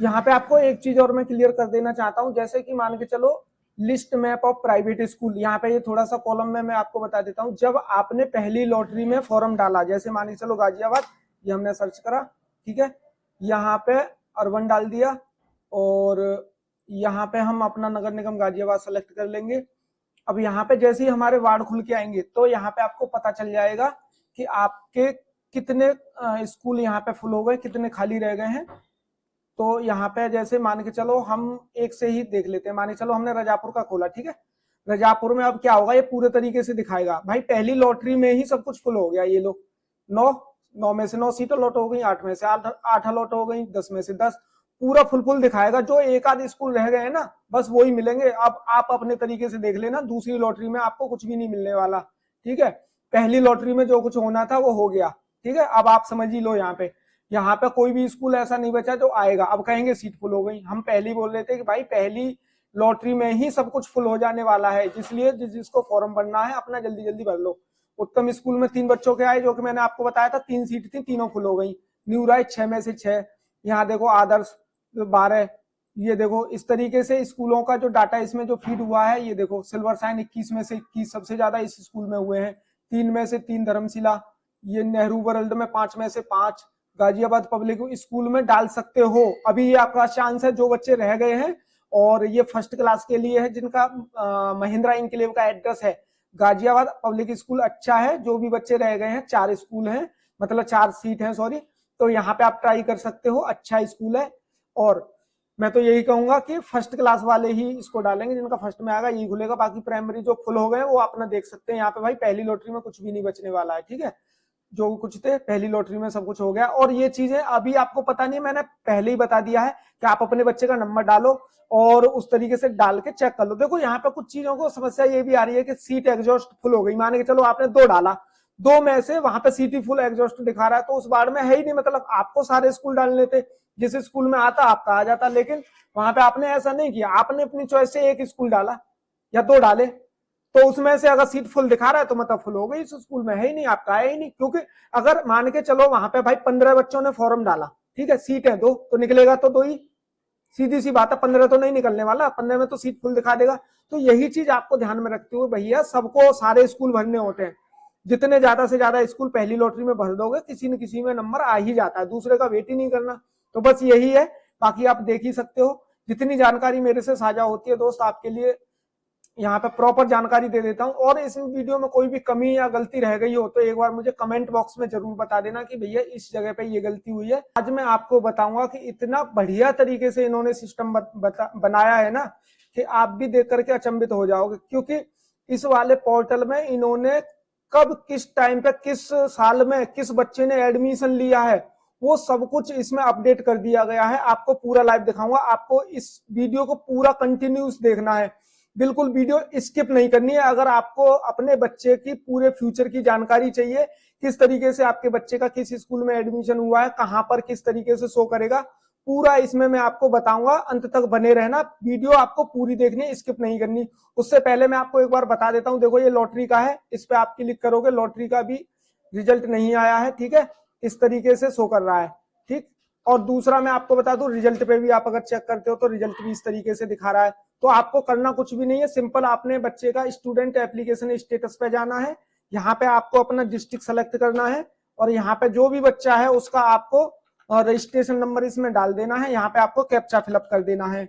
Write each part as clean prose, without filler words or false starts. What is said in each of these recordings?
यहाँ पे आपको एक चीज और मैं क्लियर कर देना चाहता हूँ, जैसे कि मान के चलो list map of private school, यहाँ पे ये थोड़ा सा कॉलम में मैं आपको बता देता हूँ। जब आपने पहली लॉटरी में फॉर्म डाला, जैसे मान के चलो गाजियाबाद, ये हमने सर्च करा, ठीक है, यहाँ पे अर्बन डाल दिया और यहाँ पे हम अपना नगर निगम गाजियाबाद सेलेक्ट कर लेंगे। अब यहाँ पे जैसे ही हमारे वार्ड खुल के आएंगे तो यहाँ पे आपको पता चल जाएगा कि आपके कितने स्कूल यहाँ पे फुल हो गए, कितने खाली रह गए हैं। तो यहाँ पे जैसे मान के चलो हम एक से ही देख लेते हैं, मान के चलो हमने रजापुर का खोला, ठीक है, रजापुर में अब क्या होगा, ये पूरे तरीके से दिखाएगा भाई पहली लॉटरी में ही सब कुछ फुल हो गया। ये लो 9 में से 9 सीटें लॉट हो गई, 8 में से 8 लॉट हो गई, 10 में से 10, पूरा फुल फुल दिखाएगा। जो एक आध स्कूल रह गए हैं ना, बस वही मिलेंगे। अब आप अपने तरीके से देख लेना, दूसरी लॉटरी में आपको कुछ भी नहीं मिलने वाला, ठीक है। पहली लॉटरी में जो कुछ होना था वो हो गया, ठीक है। अब आप समझ ही लो, यहाँ पे कोई भी स्कूल ऐसा नहीं बचा जो आएगा। अब कहेंगे सीट फुल हो गई, हम पहले ही बोल रहे थे कि भाई पहली लॉटरी में ही सब कुछ फुल हो जाने वाला है, इसलिए जिसको फॉर्म भरना है अपना जल्दी जल्दी भर लो। उत्तम स्कूल में 3 बच्चों के आए, जो कि मैंने आपको बताया था, 3 सीट थी, तीनों फुल हो गई। न्यू राइट 6 में से 6, यहाँ देखो आदर्श 12, ये देखो इस तरीके से स्कूलों का जो डाटा इसमें जो फीड हुआ है, ये देखो सिल्वर साइन 21 में से 21 सबसे ज्यादा इस स्कूल में हुए हैं, 3 में से 3 धर्मशिला, ये नेहरू वर्ल्ड में 5 में से 5, गाजियाबाद पब्लिक स्कूल में डाल सकते हो। अभी ये आपका चांस है, जो बच्चे रह गए हैं। और ये फर्स्ट क्लास के लिए है जिनका महिंद्रा इंक्लेव का एड्रेस है गाजियाबाद पब्लिक स्कूल, अच्छा है। जो भी बच्चे रह गए हैं, 4 स्कूल हैं, मतलब 4 सीट हैं, सॉरी, तो यहाँ पे आप ट्राई कर सकते हो, अच्छा स्कूल है। और मैं तो यही कहूंगा कि फर्स्ट क्लास वाले ही इसको डालेंगे, जिनका फर्स्ट में आएगा यही खुलेगा। बाकी प्राइमरी जो फुल हो गए वो अपना देख सकते हैं। यहाँ पे भाई पहली लॉटरी में कुछ भी नहीं बचने वाला है, ठीक है। जो कुछ थे पहली लॉटरी में सब कुछ हो गया। और ये चीजें अभी आपको पता नहीं, मैंने पहले ही बता दिया है कि आप अपने बच्चे का नंबर डालो और उस तरीके से डाल के चेक कर लो। देखो यहाँ पे कुछ चीजों को समस्या ये भी आ रही है कि सीट एग्जॉस्ट फुल हो गई, मान के चलो आपने 2 डाला, 2 में से वहां पे सीट ही फुल एग्जॉस्ट दिखा रहा है, तो उस वार्ड में है ही नहीं। मतलब आपको सारे स्कूल डालने थे, जिस स्कूल में आता आपका आ जाता, लेकिन वहां पे आपने ऐसा नहीं किया, आपने अपनी चॉइस से एक स्कूल डाला या 2 डाले, तो उसमें से अगर सीट फुल दिखा रहा है तो मतलब फुल हो गई, इस स्कूल में है ही नहीं, आपका है ही नहीं। क्योंकि अगर मान के चलो वहां पे भाई 15 बच्चों ने फॉर्म डाला, ठीक है, सीट है 2, तो निकलेगा तो 2 ही, सीधी सी बात है, 15 तो नहीं निकलने वाला, 15 में तो सीट फुल दिखा देगा। तो यही चीज आपको ध्यान में रखते हुए भैया सबको सारे स्कूल भरने होते हैं। जितने ज्यादा से ज्यादा स्कूल पहली लॉटरी में भर दोगे, किसी न किसी में नंबर आ ही जाता है, दूसरे का वेट ही नहीं करना। तो बस यही है, बाकी आप देख ही सकते हो। जितनी जानकारी मेरे से साझा होती है दोस्त, आपके लिए यहाँ पे प्रॉपर जानकारी दे देता हूँ। और इस वीडियो में कोई भी कमी या गलती रह गई हो तो एक बार मुझे कमेंट बॉक्स में जरूर बता देना कि भैया इस जगह पे ये गलती हुई है। आज मैं आपको बताऊंगा कि इतना बढ़िया तरीके से इन्होंने सिस्टम बनाया है ना, कि आप भी देख करके अचंभित हो जाओगे। क्योंकि इस वाले पोर्टल में इन्होंने कब, किस टाइम पे, किस साल में किस बच्चे ने एडमिशन लिया है, वो सब कुछ इसमें अपडेट कर दिया गया है। आपको पूरा लाइव दिखाऊंगा, आपको इस वीडियो को पूरा कंटिन्यूस देखना है, बिल्कुल वीडियो स्किप नहीं करनी है। अगर आपको अपने बच्चे की पूरे फ्यूचर की जानकारी चाहिए, किस तरीके से आपके बच्चे का किस स्कूल में एडमिशन हुआ है, कहां पर किस तरीके से शो करेगा, पूरा इसमें मैं आपको बताऊंगा। अंत तक बने रहना, वीडियो आपको पूरी देखनी है, स्किप नहीं करनी। उससे पहले मैं आपको एक बार बता देता हूं, देखो ये लॉटरी का है, इस पे आप क्लिक करोगे, लॉटरी का भी रिजल्ट नहीं आया है, ठीक है, इस तरीके से शो कर रहा है, ठीक। और दूसरा मैं आपको बता दूं, रिजल्ट पे भी आप अगर चेक करते हो तो रिजल्ट भी इस तरीके से दिखा रहा है। तो आपको करना कुछ भी नहीं है, सिंपल आपने बच्चे का स्टूडेंट एप्लीकेशन स्टेटस पे जाना है, यहाँ पे आपको अपना डिस्ट्रिक्ट सेलेक्ट करना है, और यहाँ पे जो भी बच्चा है उसका आपको रजिस्ट्रेशन नंबर इसमें डाल देना है। यहाँ पे आपको कैप्चा फिलअप कर देना है,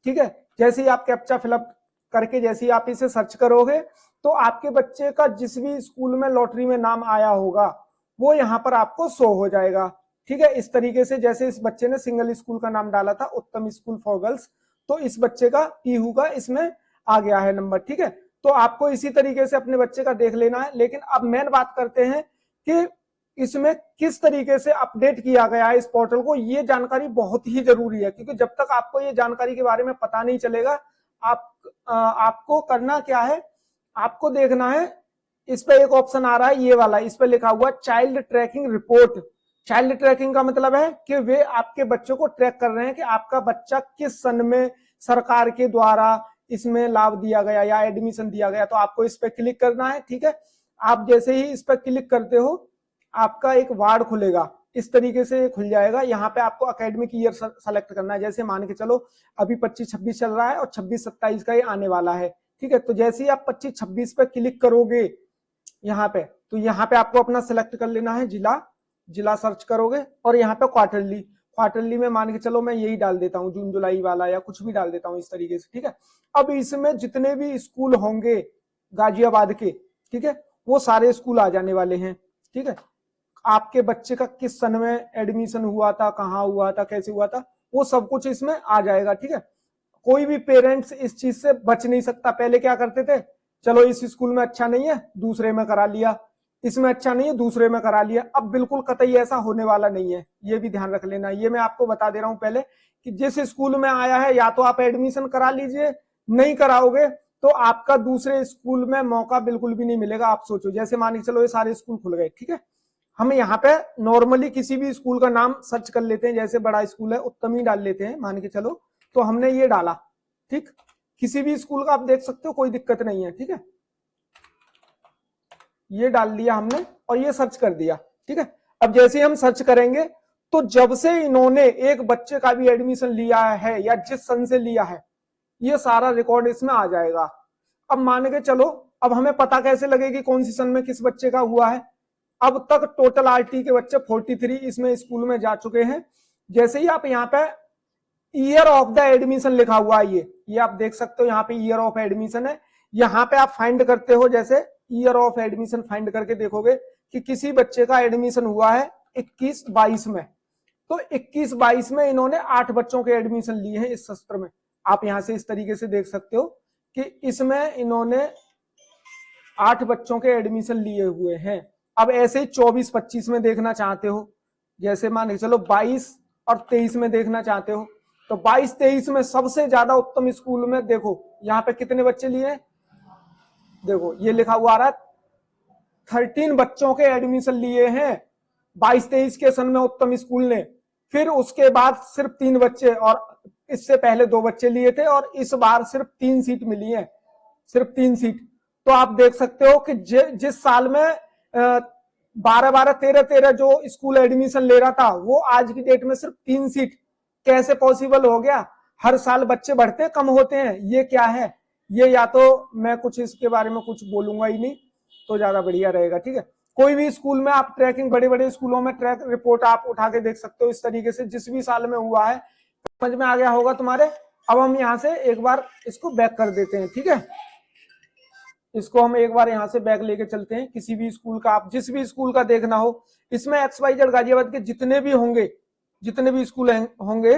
ठीक है। जैसे ही आप कैप्चा फिलअप करके जैसे ही आप इसे सर्च करोगे, तो आपके बच्चे का जिस भी स्कूल में लॉटरी में नाम आया होगा वो यहाँ पर आपको शो हो जाएगा, ठीक है। इस तरीके से जैसे इस बच्चे ने सिंगल स्कूल का नाम डाला था, उत्तम स्कूल फॉर गर्ल्स, तो इस बच्चे का पीहू का इसमें आ गया है नंबर, ठीक है। तो आपको इसी तरीके से अपने बच्चे का देख लेना है। लेकिन अब मेन बात करते हैं कि इसमें किस तरीके से अपडेट किया गया है इस पोर्टल को। ये जानकारी बहुत ही जरूरी है, क्योंकि जब तक आपको ये जानकारी के बारे में पता नहीं चलेगा, आपको करना क्या है, आपको देखना है, इस पे एक ऑप्शन आ रहा है ये वाला, इस पे लिखा हुआ child trekking report. Child trekking का मतलब है कि वे आपके बच्चों को ट्रैक कर रहे हैं कि आपका बच्चा किस सन में सरकार के द्वारा इसमें लाभ दिया गया या एडमिशन दिया गया। तो आपको इस पे क्लिक करना है, ठीक है। आप जैसे ही इस पे क्लिक करते हो, आपका एक वार्ड खुलेगा, इस तरीके से खुल जाएगा। यहाँ पे आपको एकेडमिक ईयर सेलेक्ट करना है। जैसे मान के चलो अभी 25-26 चल रहा है और 26-27 का ये आने वाला है, ठीक है। तो जैसे ही आप 25-26 पे क्लिक करोगे यहाँ पे, तो यहाँ पे आपको अपना सिलेक्ट कर लेना है जिला, जिला सर्च करोगे और यहाँ पे क्वार्टरली, क्वार्टरली में मान के चलो मैं यही डाल देता हूँ, जून जुलाई वाला या कुछ भी डाल देता हूँ इस तरीके से, ठीक है। अब इसमें जितने भी स्कूल होंगे गाजियाबाद के, ठीक है, वो सारे स्कूल आ जाने वाले हैं, ठीक है। आपके बच्चे का किस सन में एडमिशन हुआ था, कहाँ हुआ था, कैसे हुआ था, वो सब कुछ इसमें आ जाएगा, ठीक है। कोई भी पेरेंट्स इस चीज से बच नहीं सकता। पहले क्या करते थे, चलो इस स्कूल में अच्छा नहीं है दूसरे में करा लिया, इसमें अच्छा नहीं है दूसरे में करा लिया। अब बिल्कुल कतई ऐसा होने वाला नहीं है, ये भी ध्यान रख लेना। ये मैं आपको बता दे रहा हूं पहले कि जिस स्कूल में आया है या तो आप एडमिशन करा लीजिए, नहीं कराओगे तो आपका दूसरे स्कूल में मौका बिल्कुल भी नहीं मिलेगा। आप सोचो, जैसे मान के चलो ये सारे स्कूल खुल गए, ठीक है। हम यहाँ पे नॉर्मली किसी भी स्कूल का नाम सर्च कर लेते हैं, जैसे बड़ा स्कूल है उत्तमी डाल लेते हैं मान के चलो, तो हमने ये डाला, ठीक। किसी भी स्कूल का आप देख सकते हो, कोई दिक्कत नहीं है, ठीक है। ये डाल दिया हमने और ये सर्च कर दिया, ठीक है। अब जैसे हम सर्च करेंगे तो जब से इन्होंने एक बच्चे का भी एडमिशन लिया है या जिस सन से लिया है, ये सारा रिकॉर्ड इसमें आ जाएगा। अब मान के चलो, अब हमें पता कैसे लगेगी कौन सी सन में किस बच्चे का हुआ है। अब तक टोटल आरटी के बच्चे 43 इसमें स्कूल में जा चुके हैं। जैसे ही आप यहाँ पे ईयर ऑफ द एडमिशन लिखा हुआ है, ये आप देख सकते हो, यहाँ पे ईयर ऑफ एडमिशन है। यहाँ पे आप फाइंड करते हो, जैसे ईयर ऑफ एडमिशन फाइंड करके देखोगे कि किसी बच्चे का एडमिशन हुआ है 21-22 में, तो 21-22 में इन्होंने 8 बच्चों के एडमिशन लिए हैं इस सत्र में। आप यहां से इस तरीके से देख सकते हो कि इसमें इन्होंने 8 बच्चों के एडमिशन लिए हुए हैं। अब ऐसे ही 24-25 में देखना चाहते हो, जैसे मान के चलो 22 और 23 में देखना चाहते हो, तो 22-23 में सबसे ज्यादा उत्तम स्कूल में देखो यहाँ पे कितने बच्चे लिए, देखो ये लिखा हुआ आ रहा है 13 बच्चों के एडमिशन लिए हैं 22-23 के सन में उत्तम स्कूल ने। फिर उसके बाद सिर्फ 3 बच्चे, और इससे पहले 2 बच्चे लिए थे, और इस बार सिर्फ 3 सीट मिली है, सिर्फ 3 सीट। तो आप देख सकते हो कि जिस साल में 12-12, 13-13 जो स्कूल एडमिशन ले रहा था, वो आज की डेट में सिर्फ 3 सीट कैसे पॉसिबल हो गया। हर साल बच्चे बढ़ते कम होते हैं, ये क्या है। ये या तो मैं कुछ इसके बारे में कुछ बोलूंगा ही नहीं तो ज्यादा बढ़िया रहेगा, ठीक है। कोई भी स्कूल में आप ट्रैकिंग, बड़े बड़े स्कूलों में ट्रैक रिपोर्ट आप उठा के देख सकते हो इस तरीके से, जिस भी साल में हुआ है। समझ में आ गया होगा तुम्हारे। अब हम यहाँ से एक बार इसको बैक कर देते हैं, ठीक है। इसको हम एक बार यहाँ से बैक लेके चलते हैं। किसी भी स्कूल का, आप जिस भी स्कूल का देखना हो, इसमें XYZ गाजियाबाद के जितने भी होंगे, जितने भी स्कूल होंगे,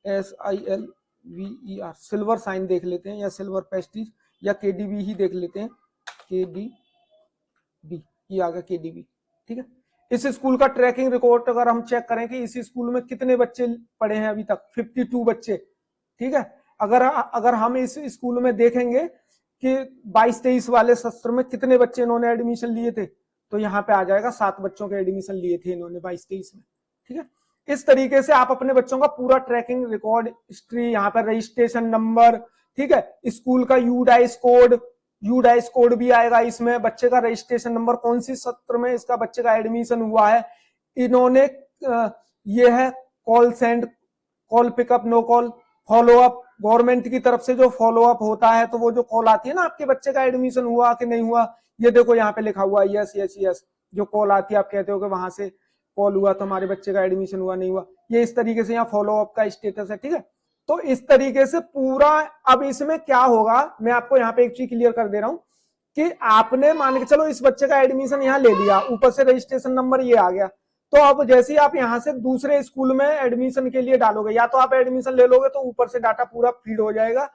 SILVER सिल्वर साइन देख लेते हैं, या सिल्वर प्रेस्टीज, या KDB ही देख लेते हैं, KDB, ये आ गया KDB, ठीक है। इस स्कूल का ट्रैकिंग रिकॉर्ड अगर हम चेक करें कि इस स्कूल में कितने बच्चे पढ़े हैं अभी तक, 52 बच्चे, ठीक है। अगर हम इस स्कूल में देखेंगे कि 22-23 वाले सत्र में कितने बच्चे इन्होंने एडमिशन लिए थे, तो यहाँ पे आ जाएगा 7 बच्चों के एडमिशन लिए थे इन्होंने 22-23 में, ठीक है। इस तरीके से आप अपने बच्चों का पूरा ट्रैकिंग रिकॉर्ड, हिस्ट्री, यहाँ पर रजिस्ट्रेशन नंबर, ठीक है, स्कूल का यूडाइस कोड भी आएगा इसमें, बच्चे का रजिस्ट्रेशन नंबर, कौन सी सत्र में इसका बच्चे का एडमिशन हुआ है, इन्होंने ये है call send, call pickup, no call, follow up, government की तरफ से जो फॉलो अप होता है, तो वो जो कॉल आती है ना आपके बच्चे का एडमिशन हुआ कि नहीं हुआ, ये देखो यहाँ पे लिखा हुआ यस यस यस, जो कॉल आती है आप कहते हो कि वहां से कॉल हुआ तो हमारे बच्चे का एडमिशन हुआ नहीं हुआ, ये इस तरीके से यहाँ फॉलो अप का स्टेटस है, ठीक है। तो इस तरीके से पूरा, अब इसमें क्या होगा, मैं आपको यहाँ पे एक चीज क्लियर कर दे रहा हूँ कि आपने मान के चलो इस बच्चे का एडमिशन यहाँ ले लिया, ऊपर से रजिस्ट्रेशन नंबर ये आ गया, तो अब जैसे ही आप यहाँ से दूसरे स्कूल में एडमिशन के लिए डालोगे, या तो आप एडमिशन ले लोगे तो ऊपर से डाटा पूरा फीड हो जाएगा,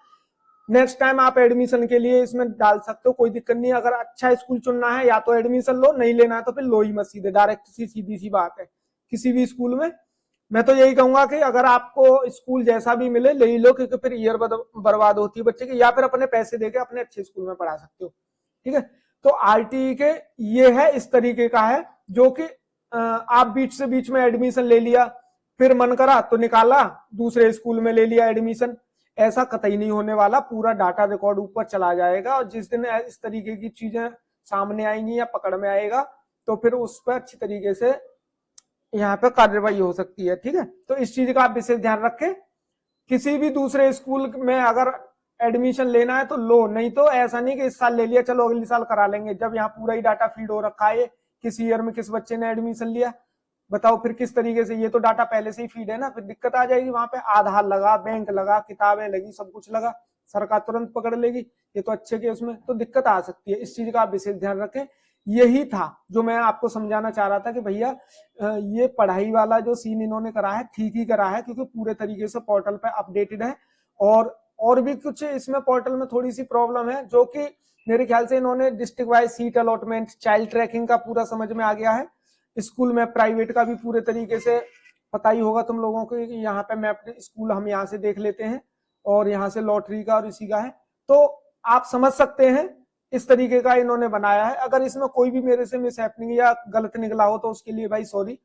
नेक्स्ट टाइम आप एडमिशन के लिए इसमें डाल सकते हो, कोई दिक्कत नहीं। अगर अच्छा स्कूल चुनना है या तो एडमिशन लो, नहीं लेना है तो फिर लो ही मत, सीधे डायरेक्ट सीधी सी बात है। किसी भी स्कूल में मैं तो यही कहूंगा कि अगर आपको स्कूल जैसा भी मिले ले ही लो, क्योंकि फिर ईयर बर्बाद होती है बच्चे की, या फिर अपने पैसे देके अपने अच्छे स्कूल में पढ़ा सकते हो, ठीक है। तो आरटीई के ये है, इस तरीके का है, जो कि आप बीच से बीच में एडमिशन ले लिया, फिर मन करा तो निकाला, दूसरे स्कूल में ले लिया एडमिशन, ऐसा कतई नहीं होने वाला। पूरा डाटा रिकॉर्ड ऊपर चला जाएगा, और जिस दिन इस तरीके की चीजें सामने आएंगी या पकड़ में आएगा, तो फिर उस पर अच्छी तरीके से यहाँ पे कार्रवाई हो सकती है। ठीक है, तो इस चीज का आप विशेष ध्यान रखें। किसी भी दूसरे स्कूल में अगर एडमिशन लेना है तो लो, नहीं तो ऐसा नहीं कि इस साल ले लिया चलो अगले साल करा लेंगे, जब यहाँ पूरा ही डाटा फीड हो रखा है किस ईयर में किस बच्चे ने एडमिशन लिया, बताओ फिर किस तरीके से, ये तो डाटा पहले से ही फीड है ना, फिर दिक्कत आ जाएगी। वहां पे आधार लगा, बैंक लगा, किताबें लगी, सब कुछ लगा, सरकार तुरंत पकड़ लेगी। ये तो अच्छे केस में तो दिक्कत आ सकती है, इस चीज का आप विशेष ध्यान रखें। यही था जो मैं आपको समझाना चाह रहा था कि भैया ये पढ़ाई वाला जो सीन इन्होंने करा है ठीक ही करा है, क्योंकि पूरे तरीके से पोर्टल पे अपडेटेड है। और भी कुछ इसमें पोर्टल में थोड़ी सी प्रॉब्लम है, जो कि मेरे ख्याल से इन्होंने district wise seat allotment, child trekking का पूरा समझ में आ गया है। स्कूल में प्राइवेट का भी पूरे तरीके से पता ही होगा तुम लोगों को कि यहाँ पे मैप स्कूल हम यहाँ से देख लेते हैं और यहाँ से लॉटरी का और इसी का है, तो आप समझ सकते हैं इस तरीके का इन्होंने बनाया है। अगर इसमें कोई भी मेरे से मिसहैपनिंग या गलत निकला हो तो उसके लिए भाई सॉरी।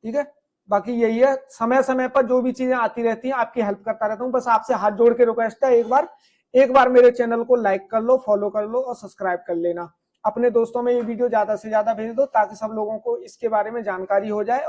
ठीक है, बाकी यही है, समय समय पर जो भी चीजें आती रहती हैं आपकी हेल्प करता रहता हूँ। बस आपसे हाथ जोड़ के रिक्वेस्ट है, एक बार मेरे चैनल को लाइक कर लो, फॉलो कर लो और सब्सक्राइब कर लेना। अपने दोस्तों में ये वीडियो ज्यादा से ज्यादा भेज दो ताकि सब लोगों को इसके बारे में जानकारी हो जाए।